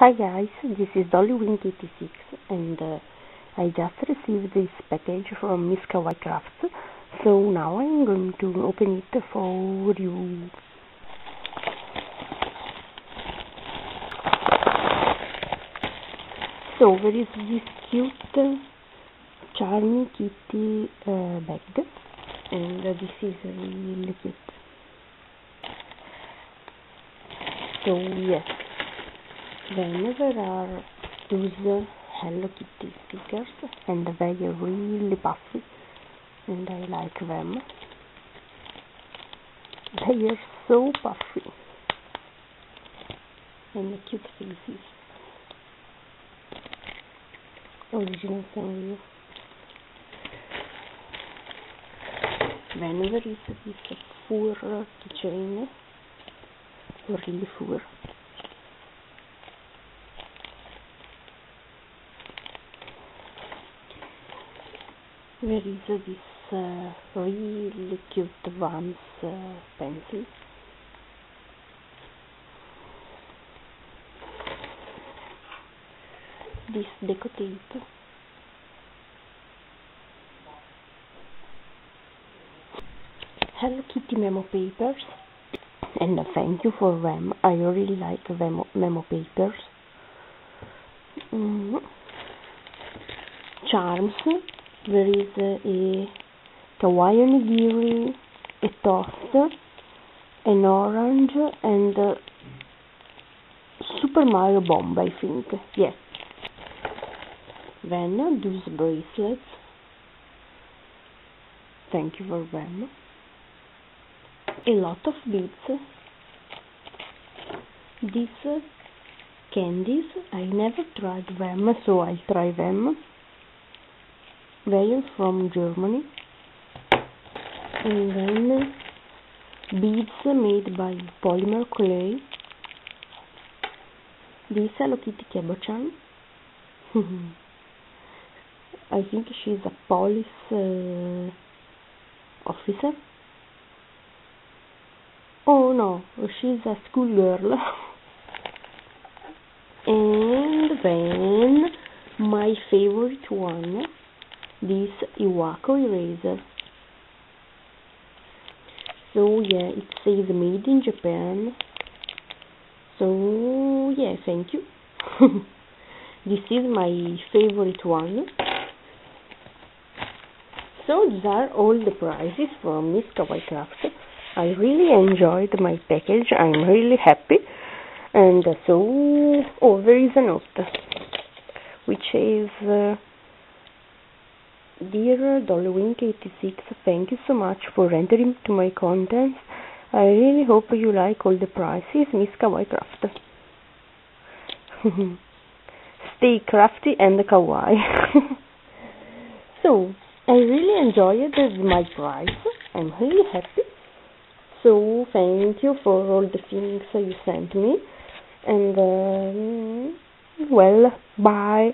Hi guys, this is Dollywink86 and I just received this package from Miss Kawaii Crafts, so now I'm going to open it for you. So there is this cute charming kitty bag, and this is really cute. So yes. Then there are those Hello Kitty stickers, and they are really puffy, and I like them. They are so puffy, and cute faces. Original Sanrio. Then there is this fur keychain, really fur. There is this really cute Vans pencil. This deco tape. Hello Kitty memo papers, and thank you for them. I really like memo papers. Charms. There is a kawaii onigiri, a toast, an orange, and Super Mario Bomb, I think. Yes. Then those bracelets. Thank you for them. A lot of beads. These candies, I never tried them, so I'll try them. They are from Germany. And then beads made by polymer clay. This Hello Kitty Kebo-chan. I think she's a police officer. Oh no, she's a schoolgirl. And then my favorite one, this Iwako eraser. So yeah, it says made in Japan. So yeah, thank you. This is my favorite one. So these are all the prizes from Miss Kawaii Crafts. I really enjoyed my package. I'm really happy. And so, oh, there is a note, which is, Dear Dollywink86, thank you so much for entering to my contents. I really hope you like all the prizes, Miss Kawaii Crafts. Stay crafty and kawaii. So, I really enjoyed my prize. I'm really happy. So, thank you for all the things you sent me. And, well, bye.